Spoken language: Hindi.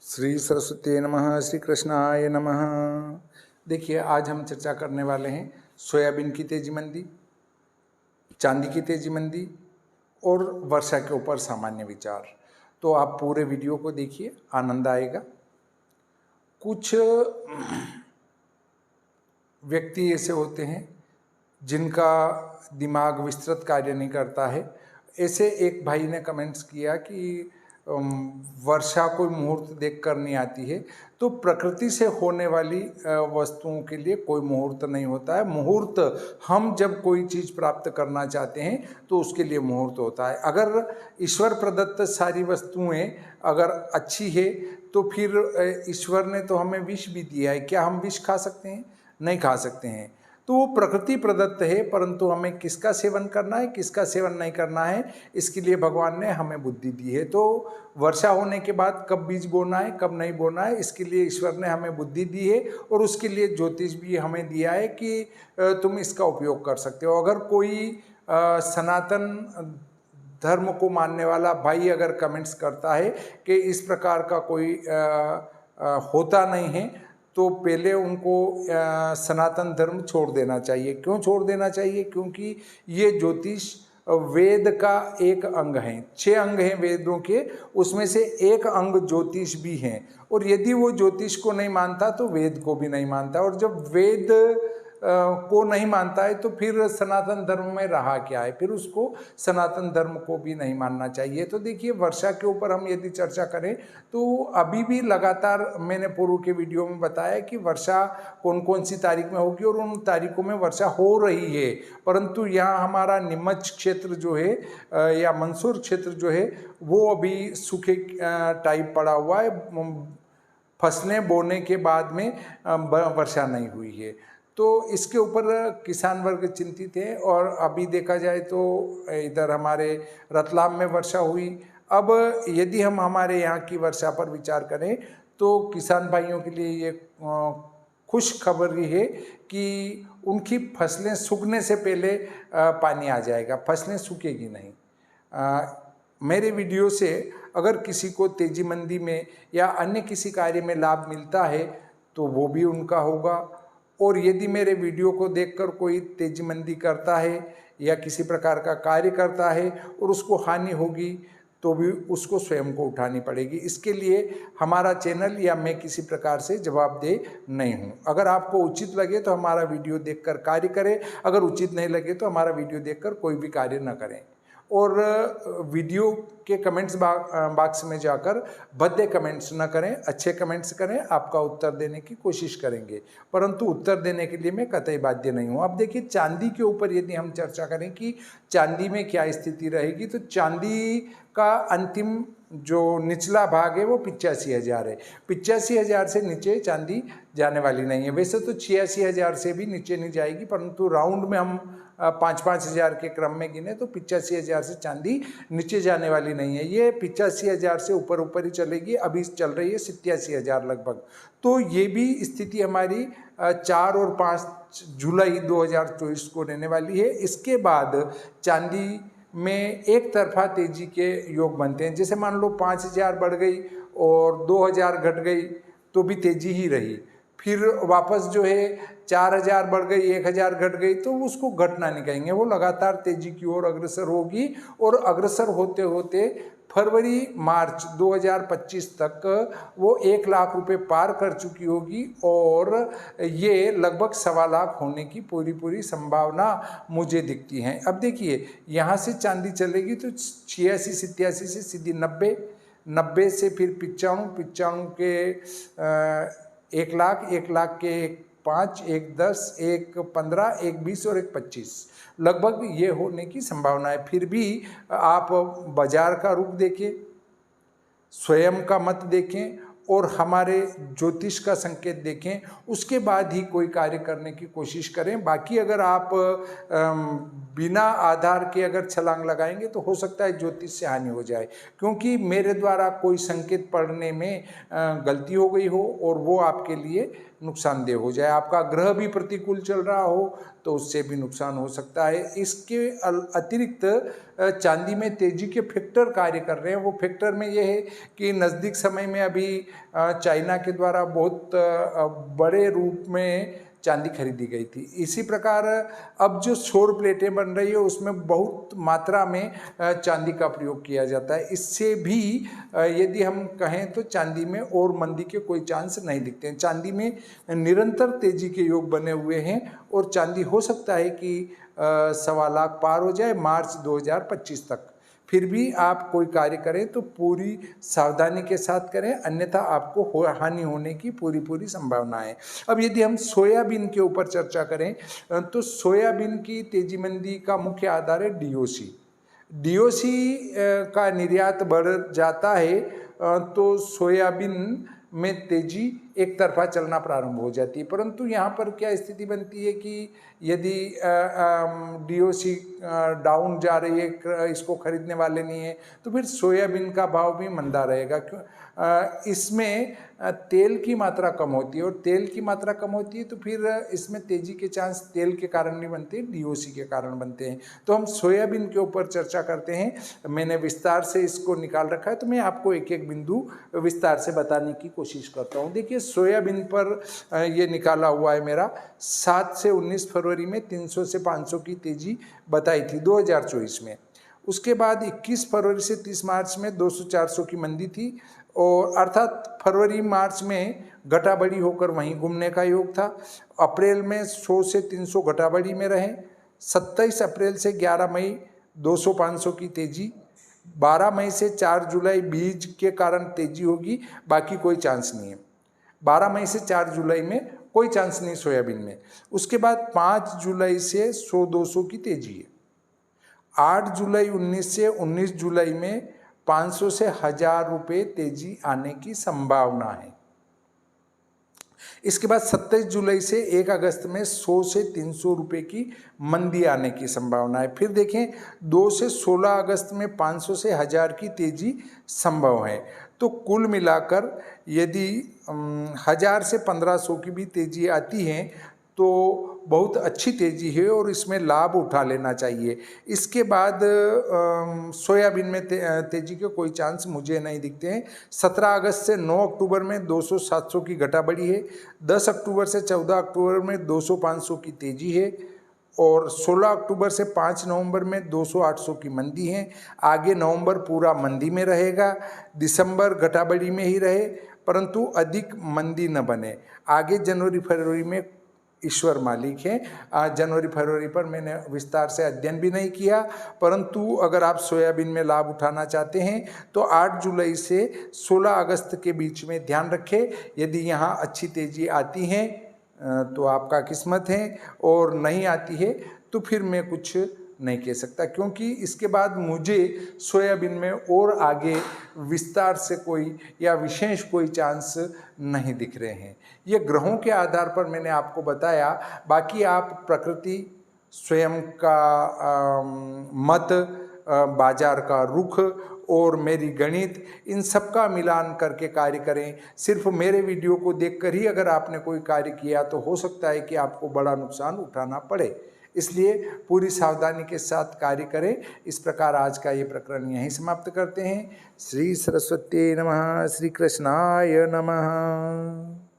श्री सरस्वती नमः, श्री कृष्णाय नमः। देखिए, आज हम चर्चा करने वाले हैं सोयाबीन की तेजी मंदी, चांदी की तेजी मंदी और वर्षा के ऊपर सामान्य विचार। तो आप पूरे वीडियो को देखिए, आनंद आएगा। कुछ व्यक्ति ऐसे होते हैं जिनका दिमाग विस्तृत कार्य नहीं करता है। ऐसे एक भाई ने कमेंट्स किया कि वर्षा कोई मुहूर्त देखकर नहीं आती है। तो प्रकृति से होने वाली वस्तुओं के लिए कोई मुहूर्त नहीं होता है। मुहूर्त हम जब कोई चीज़ प्राप्त करना चाहते हैं तो उसके लिए मुहूर्त होता है। अगर ईश्वर प्रदत्त सारी वस्तुएं अगर अच्छी है तो फिर ईश्वर ने तो हमें विष भी दिया है। क्या हम विष खा सकते हैं? नहीं खा सकते हैं। तो वो प्रकृति प्रदत्त है, परंतु हमें किसका सेवन करना है, किसका सेवन नहीं करना है, इसके लिए भगवान ने हमें बुद्धि दी है। तो वर्षा होने के बाद कब बीज बोना है, कब नहीं बोना है, इसके लिए ईश्वर ने हमें बुद्धि दी है और उसके लिए ज्योतिष भी हमें दिया है कि तुम इसका उपयोग कर सकते हो। अगर कोई सनातन धर्म को मानने वाला भाई अगर कमेंट्स करता है कि इस प्रकार का कोई होता नहीं है, तो पहले उनको सनातन धर्म छोड़ देना चाहिए। क्यों छोड़ देना चाहिए? क्योंकि ये ज्योतिष वेद का एक अंग है। 6 अंग हैं वेदों के, उसमें से एक अंग ज्योतिष भी है। और यदि वो ज्योतिष को नहीं मानता तो वेद को भी नहीं मानता। और जब वेद को नहीं मानता है तो फिर सनातन धर्म में रहा क्या है? फिर उसको सनातन धर्म को भी नहीं मानना चाहिए। तो देखिए, वर्षा के ऊपर हम यदि चर्चा करें तो अभी भी लगातार मैंने पूर्व के वीडियो में बताया कि वर्षा कौन कौन सी तारीख में होगी और उन तारीखों में वर्षा हो रही है। परंतु यहाँ हमारा नीमच क्षेत्र जो है या मंदसौर क्षेत्र जो है वो अभी सूखे टाइप पड़ा हुआ है। फसलें बोने के बाद में वर्षा नहीं हुई है। तो इसके ऊपर किसान वर्ग चिंतित है। और अभी देखा जाए तो इधर हमारे रतलाम में वर्षा हुई। अब यदि हम हमारे यहाँ की वर्षा पर विचार करें तो किसान भाइयों के लिए ये खुश खबर ये है कि उनकी फसलें सूखने से पहले पानी आ जाएगा, फसलें सूखेगी नहीं। मेरे वीडियो से अगर किसी को तेजी मंदी में या अन्य किसी कार्य में लाभ मिलता है तो वो भी उनका होगा। और यदि मेरे वीडियो को देखकर कोई तेजी मंदी करता है या किसी प्रकार का कार्य करता है और उसको हानि होगी तो भी उसको स्वयं को उठानी पड़ेगी। इसके लिए हमारा चैनल या मैं किसी प्रकार से जवाबदेह नहीं हूँ। अगर आपको उचित लगे तो हमारा वीडियो देखकर कार्य करें, अगर उचित नहीं लगे तो हमारा वीडियो देखकर कोई भी कार्य न करें। और वीडियो के कमेंट्स बॉक्स में जाकर भद्दे कमेंट्स न करें, अच्छे कमेंट्स करें। आपका उत्तर देने की कोशिश करेंगे, परंतु उत्तर देने के लिए मैं कतई बाध्य नहीं हूँ। अब देखिए, चांदी के ऊपर यदि हम चर्चा करें कि चांदी में क्या स्थिति रहेगी, तो चांदी का अंतिम जो निचला भाग है वो 85,000 है। 85,000 से नीचे चांदी जाने वाली नहीं है। वैसे तो 86,000 से भी नीचे नहीं जाएगी, परंतु राउंड में हम 5-5 हज़ार के क्रम में गिने तो 85,000 से चांदी नीचे जाने वाली नहीं है। ये 85,000 से ऊपर ऊपर ही चलेगी। अभी चल रही है 87,000 लगभग। तो ये भी स्थिति हमारी 4 और 5 जुलाई 2024 को रहने वाली है। इसके बाद चांदी में एक तरफा तेजी के योग बनते हैं। जैसे मान लो 5,000 बढ़ गई और 2,000 घट गई तो भी तेजी ही रही। फिर वापस जो है 4,000 बढ़ गई, 1,000 घट गई तो उसको घटना नहीं कहेंगे, वो लगातार तेजी की ओर अग्रसर होगी। और अग्रसर होते होते फरवरी मार्च 2025 तक वो 1 लाख रुपए पार कर चुकी होगी। और ये लगभग 1.25 लाख होने की पूरी संभावना मुझे दिखती है। अब देखिए, यहाँ से चांदी चलेगी तो 86-87 से सीधी 90 से फिर 95 के 1 लाख, 1 लाख के 5, 1 10, 1 15, 1 20 और 1 25 लगभग ये होने की संभावना है। फिर भी आप बाजार का रुख देखें, स्वयं का मत देखें और हमारे ज्योतिष का संकेत देखें, उसके बाद ही कोई कार्य करने की कोशिश करें। बाकी अगर आप बिना आधार के अगर छलांग लगाएंगे तो हो सकता है ज्योतिष से हानि हो जाए, क्योंकि मेरे द्वारा कोई संकेत पढ़ने में गलती हो गई हो और वो आपके लिए नुकसानदेह हो जाए। आपका ग्रह भी प्रतिकूल चल रहा हो तो उससे भी नुकसान हो सकता है। इसके अतिरिक्त चांदी में तेजी के फैक्टर कार्य कर रहे हैं। वो फैक्टर में ये है कि नज़दीक समय में अभी चाइना के द्वारा बहुत बड़े रूप में चांदी खरीदी गई थी। इसी प्रकार अब जो सौर प्लेटें बन रही है उसमें बहुत मात्रा में चांदी का प्रयोग किया जाता है। इससे भी यदि हम कहें तो चांदी में और मंदी के कोई चांस नहीं दिखते हैं। चांदी में निरंतर तेजी के योग बने हुए हैं और चांदी हो सकता है कि 1.25 लाख पार हो जाए मार्च 2025 तक। फिर भी आप कोई कार्य करें तो पूरी सावधानी के साथ करें, अन्यथा आपको हानि होने की पूरी संभावना है। अब यदि हम सोयाबीन के ऊपर चर्चा करें तो सोयाबीन की तेजी मंदी का मुख्य आधार है डीओसी। डीओसी का निर्यात बढ़ जाता है तो सोयाबीन में तेजी एक तरफा चलना प्रारंभ हो जाती है। परंतु यहाँ पर क्या स्थिति बनती है कि यदि डीओसी डाउन जा रही है, इसको खरीदने वाले नहीं है, तो फिर सोयाबीन का भाव भी मंदा रहेगा। क्यों? इसमें तेल की मात्रा कम होती है और तेल की मात्रा कम होती है तो फिर इसमें तेजी के चांस तेल के कारण नहीं बनते, डीओसी के कारण बनते हैं। तो हम सोयाबीन के ऊपर चर्चा करते हैं। मैंने विस्तार से इसको निकाल रखा है तो मैं आपको एक एक बिंदु विस्तार से बताने की कोशिश करता हूँ। देखिए, सोयाबीन पर ये निकाला हुआ है मेरा। 7 से 19 फरवरी में 300 से 500 की तेजी बताई थी 2024 में। उसके बाद 21 फरवरी से 30 मार्च में 200-400 की मंदी थी और अर्थात फरवरी मार्च में घटा बढ़ी होकर वहीं घूमने का योग था। अप्रैल में 100 से 300 घटा बढ़ी में रहे। 27 अप्रैल से 11 मई 200-500 की तेजी। 12 मई से 4 जुलाई बीज के कारण तेजी होगी, बाकी कोई चांस नहीं है। 12 मई से 4 जुलाई में कोई चांस नहीं सोयाबीन में। उसके बाद 5 जुलाई से 100-200 की तेजी है। 8 जुलाई 19 से 19 जुलाई में 500 से 1000 रुपये तेजी आने की संभावना है। इसके बाद 27 जुलाई से 1 अगस्त में 100 से 300 रुपये की मंदी आने की संभावना है। फिर देखें 2 से 16 अगस्त में 500 से 1000 की तेजी संभव है। तो कुल मिलाकर यदि 1000 से 1500 की भी तेजी आती है तो बहुत अच्छी तेजी है और इसमें लाभ उठा लेना चाहिए। इसके बाद सोयाबीन में तेजी के कोई चांस मुझे नहीं दिखते हैं। 17 अगस्त से 9 अक्टूबर में 200-700 की घटा बढ़ी है। 10 अक्टूबर से 14 अक्टूबर में 200-500 की तेजी है और 16 अक्टूबर से 5 नवंबर में 200-800 की मंदी है। आगे नवंबर पूरा मंदी में रहेगा, दिसंबर घटा बढ़ी में ही रहे परंतु अधिक मंदी न बने। आगे जनवरी फरवरी में ईश्वर मालिक है। जनवरी फरवरी पर मैंने विस्तार से अध्ययन भी नहीं किया, परंतु अगर आप सोयाबीन में लाभ उठाना चाहते हैं तो 8 जुलाई से 16 अगस्त के बीच में ध्यान रखें। यदि यहाँ अच्छी तेजी आती है तो आपका किस्मत है और नहीं आती है तो फिर मैं कुछ नहीं कह सकता, क्योंकि इसके बाद मुझे सोयाबीन में और आगे विस्तार से कोई या विशेष कोई चांस नहीं दिख रहे हैं। ये ग्रहों के आधार पर मैंने आपको बताया। बाकी आप प्रकृति, स्वयं का मत, बाजार का रुख और मेरी गणित, इन सब का मिलान करके कार्य करें। सिर्फ मेरे वीडियो को देखकर ही अगर आपने कोई कार्य किया तो हो सकता है कि आपको बड़ा नुकसान उठाना पड़े। इसलिए पूरी सावधानी के साथ कार्य करें। इस प्रकार आज का ये प्रकरण यहीं समाप्त करते हैं। श्री सरस्वती नमः। श्री कृष्णाय नमः।